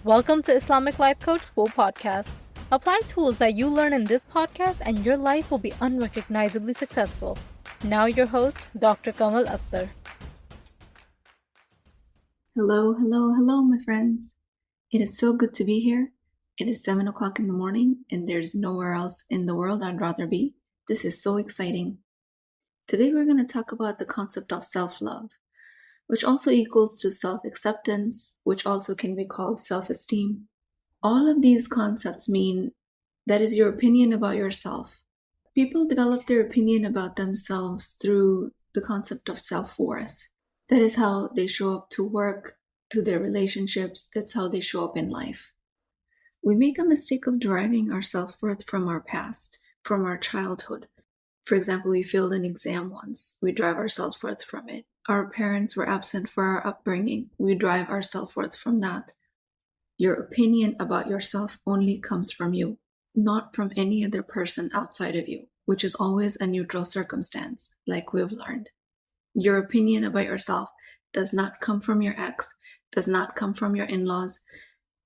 Welcome to Islamic Life Coach School Podcast. Apply tools that you learn in this podcast and your life will be unrecognizably successful. Now your host, Dr. Kanwal Akhtar. Hello, my friends. It is so good to be here. It is 7 o'clock in the morning and there's nowhere else in the world I'd rather be. This is so exciting. Today we're going to talk about the concept of self-love, which also equals to self-acceptance, which also can be called self-esteem. All of these concepts mean that is your opinion about yourself. People develop their opinion about themselves through the concept of self-worth. That is how they show up to work, to their relationships. That's how they show up in life. We make a mistake of deriving our self-worth from our past, from our childhood. For example, we failed an exam once. We derive our self-worth from it. Our parents were absent for our upbringing. We derive our self-worth from that. Your opinion about yourself only comes from you, not from any other person outside of you, which is always a neutral circumstance, like we've learned. Your opinion about yourself does not come from your ex, does not come from your in-laws.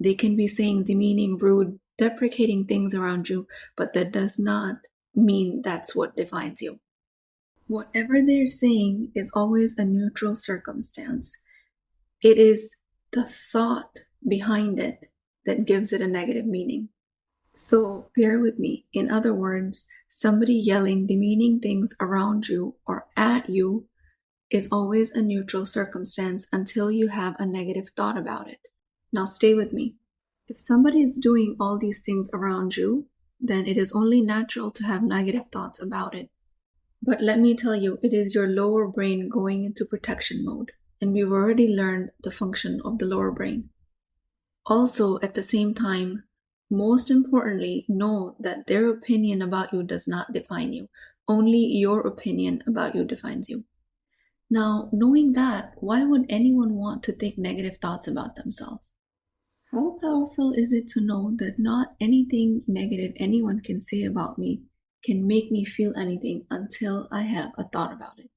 They can be saying demeaning, rude, deprecating things around you, but that does not mean that's what defines you. Whatever they're saying is always a neutral circumstance. It is the thought behind it that gives it a negative meaning. So bear with me. In other words, somebody yelling demeaning things around you or at you is always a neutral circumstance until you have a negative thought about it. Now stay with me. If somebody is doing all these things around you, then it is only natural to have negative thoughts about it. But let me tell you, it is your lower brain going into protection mode, and we've already learned the function of the lower brain. Also, at the same time, most importantly, know that their opinion about you does not define you. Only your opinion about you defines you. Now, knowing that, why would anyone want to think negative thoughts about themselves? How powerful is it to know that not anything negative anyone can say about me can make me feel anything until I have a thought about it?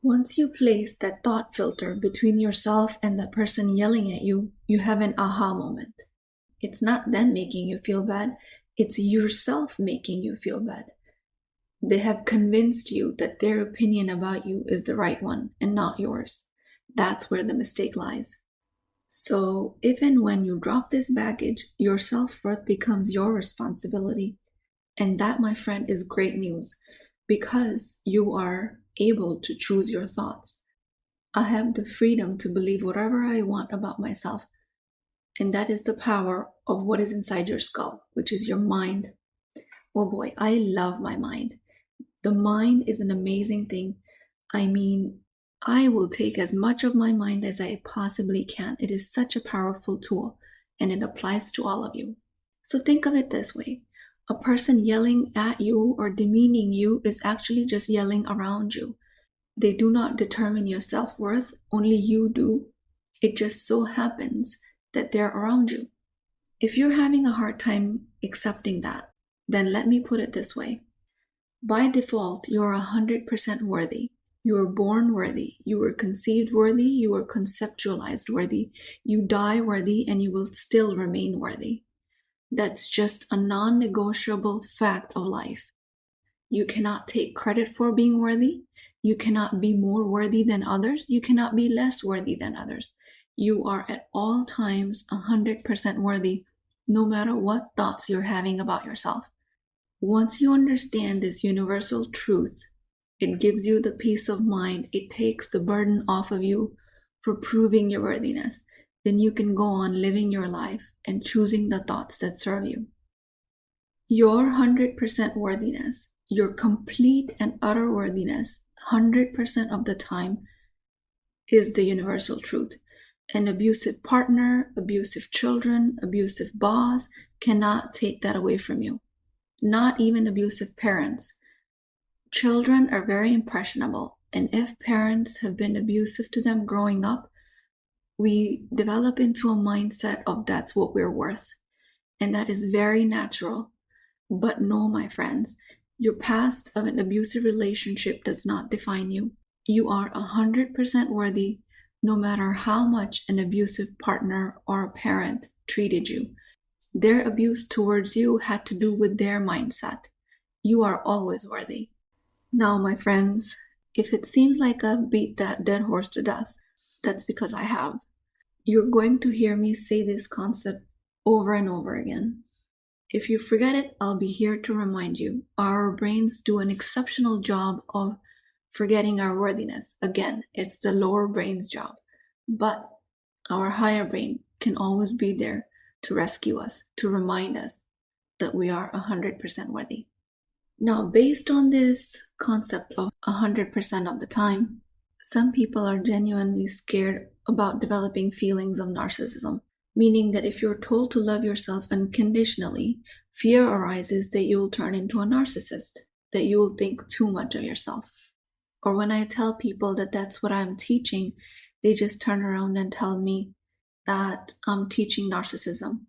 Once you place that thought filter between yourself and the person yelling at you, you have an aha moment. It's not them making you feel bad, it's yourself making you feel bad. They have convinced you that their opinion about you is the right one and not yours. That's where the mistake lies. So if and when you drop this baggage, your self-worth becomes your responsibility. And that, my friend, is great news because you are able to choose your thoughts. I have the freedom to believe whatever I want about myself. And that is the power of what is inside your skull, which is your mind. Oh boy, I love my mind. The mind is an amazing thing. I mean, I will take as much of my mind as I possibly can. It is such a powerful tool, and it applies to all of you. So think of it this way. A person yelling at you or demeaning you is actually just yelling around you. They do not determine your self-worth, only you do. It just so happens that they're around you. If you're having a hard time accepting that, then let me put it this way. By default, you're 100% worthy. You were born worthy. You were conceived worthy. You were conceptualized worthy. You die worthy, and you will still remain worthy. That's just a non-negotiable fact of life. You cannot take credit for being worthy. You cannot be more worthy than others. You cannot be less worthy than others. You are at all times 100% worthy, no matter what thoughts you're having about yourself. Once you understand this universal truth, it gives you the peace of mind. It takes the burden off of you for proving your worthiness. Then you can go on living your life and choosing the thoughts that serve you. Your 100% worthiness, your complete and utter worthiness, 100% of the time, is the universal truth. An abusive partner, abusive children, abusive boss cannot take that away from you. Not even abusive parents. Children are very impressionable, and if parents have been abusive to them growing up, we develop into a mindset of that's what we're worth. And that is very natural. But no, my friends, your past of an abusive relationship does not define you. You are 100% worthy no matter how much an abusive partner or parent treated you. Their abuse towards you had to do with their mindset. You are always worthy. Now, my friends, if it seems like I've beat that dead horse to death, that's because I have. You're going to hear me say this concept over and over again. If you forget it, I'll be here to remind you. Our brains do an exceptional job of forgetting our worthiness. Again, it's the lower brain's job. But our higher brain can always be there to rescue us, to remind us that we are 100% worthy. Now, based on this concept of 100% of the time, some people are genuinely scared about developing feelings of narcissism, meaning that if you're told to love yourself unconditionally, fear arises that you'll turn into a narcissist, that you'll think too much of yourself. Or when I tell people that that's what I'm teaching, they just turn around and tell me that I'm teaching narcissism.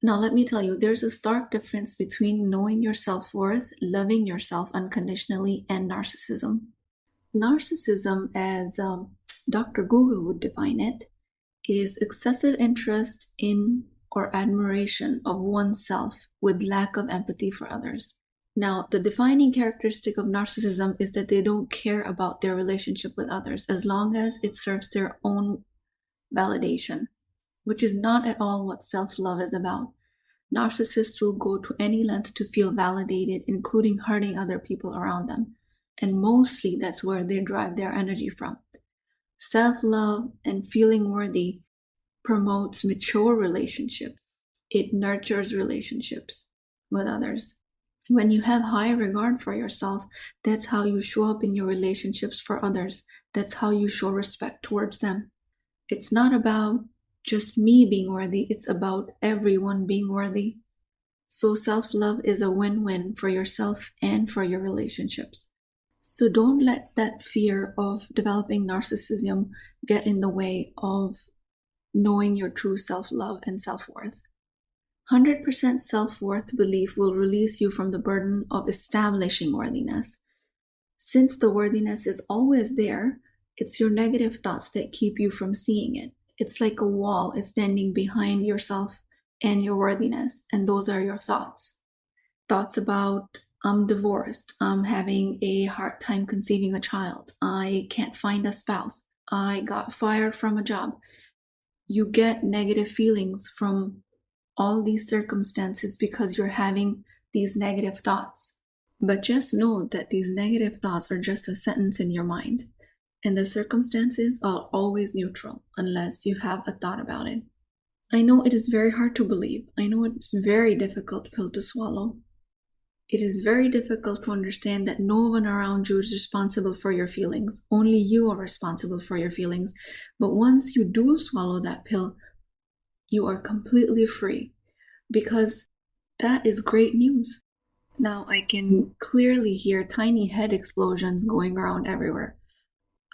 Now, let me tell you, there's a stark difference between knowing your self-worth, loving yourself unconditionally, and narcissism. Narcissism, as Dr. Google would define it, is excessive interest in or admiration of oneself with lack of empathy for others. Now, the defining characteristic of narcissism is that they don't care about their relationship with others as long as it serves their own validation, which is not at all what self-love is about. Narcissists will go to any length to feel validated, including hurting other people around them. And mostly that's where they derive their energy from. Self-love and feeling worthy promotes mature relationships. It nurtures relationships with others. When you have high regard for yourself, that's how you show up in your relationships for others. That's how you show respect towards them. It's not about just me being worthy, it's about everyone being worthy. So self-love is a win-win for yourself and for your relationships. So don't let that fear of developing narcissism get in the way of knowing your true self-love and self-worth. 100% self-worth belief will release you from the burden of establishing worthiness. Since the worthiness is always there, it's your negative thoughts that keep you from seeing it. It's like a wall is standing behind yourself and your worthiness, and those are your thoughts. Thoughts about, I'm divorced, I'm having a hard time conceiving a child, I can't find a spouse, I got fired from a job. You get negative feelings from all these circumstances because you're having these negative thoughts. But just know that these negative thoughts are just a sentence in your mind. And the circumstances are always neutral unless you have a thought about it. I know it is very hard to believe. I know it's a very difficult pill to swallow. It is very difficult to understand that no one around you is responsible for your feelings. Only you are responsible for your feelings. But once you do swallow that pill, you are completely free, because that is great news. Now I can clearly hear tiny head explosions going around everywhere.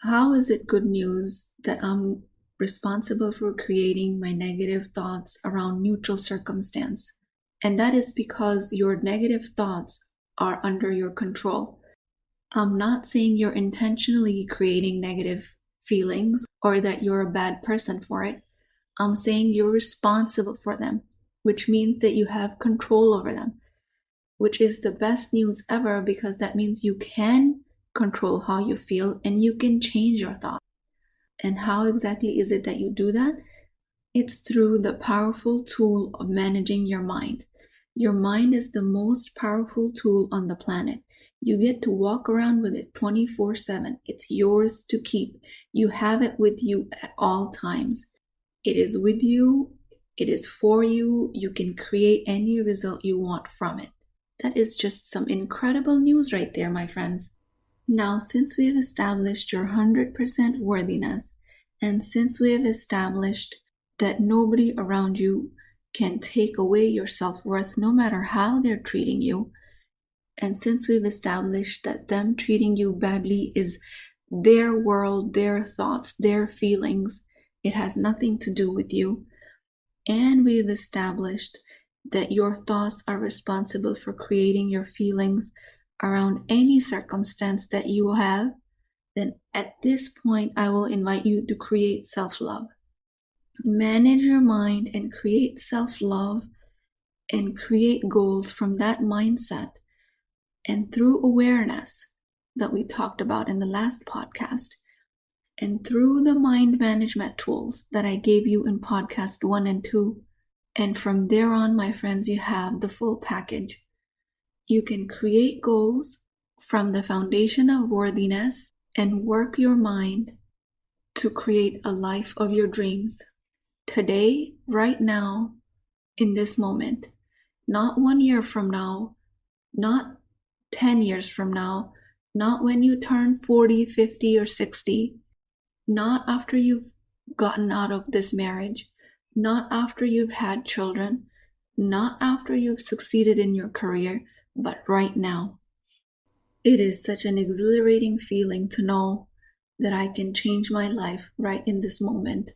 How is it good news that I'm responsible for creating my negative thoughts around neutral circumstance? And that is because your negative thoughts are under your control. I'm not saying you're intentionally creating negative feelings or that you're a bad person for it. I'm saying you're responsible for them, which means that you have control over them, which is the best news ever, because that means you can control how you feel and you can change your thoughts. And how exactly is it that you do that? It's through the powerful tool of managing your mind. Your mind is the most powerful tool on the planet. You get to walk around with it 24/7. It's yours to keep. You have it with you at all times. It is with you. It is for you. You can create any result you want from it. That is just some incredible news right there, my friends. Now, since we have established your 100% worthiness, and since we have established that nobody around you can take away your self-worth no matter how they're treating you, and since we've established that them treating you badly is their world, their thoughts, their feelings, it has nothing to do with you, and we've established that your thoughts are responsible for creating your feelings around any circumstance that you have, then at this point, I will invite you to create self-love. Manage your mind and create self-love and create goals from that mindset. And through awareness that we talked about in the last podcast, and through the mind management tools that I gave you in podcast 1 and 2, and from there on, my friends, you have the full package. You can create goals from the foundation of worthiness and work your mind to create a life of your dreams. Today, right now, in this moment, not 1 year from now, not 10 years from now, not when you turn 40, 50, or 60, not after you've gotten out of this marriage, not after you've had children, not after you've succeeded in your career, but right now. It is such an exhilarating feeling to know that I can change my life right in this moment,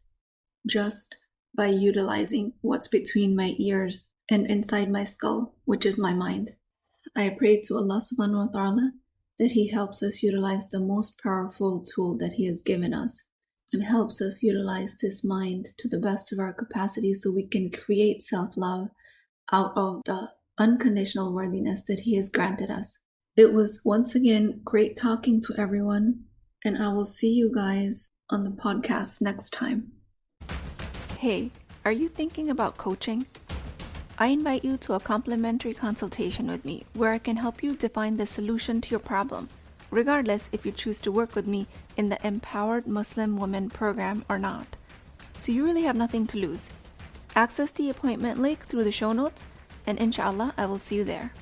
just by utilizing what's between my ears and inside my skull, which is my mind. I pray to Allah subhanahu wa ta'ala that He helps us utilize the most powerful tool that He has given us and helps us utilize this mind to the best of our capacity so we can create self-love out of the unconditional worthiness that He has granted us. It was once again great talking to everyone, and I will see you guys on the podcast next time. Hey, are you thinking about coaching? I invite you to a complimentary consultation with me where I can help you define the solution to your problem, regardless if you choose to work with me in the Empowered Muslim Women program or not. So you really have nothing to lose. Access the appointment link through the show notes, and inshallah, I will see you there.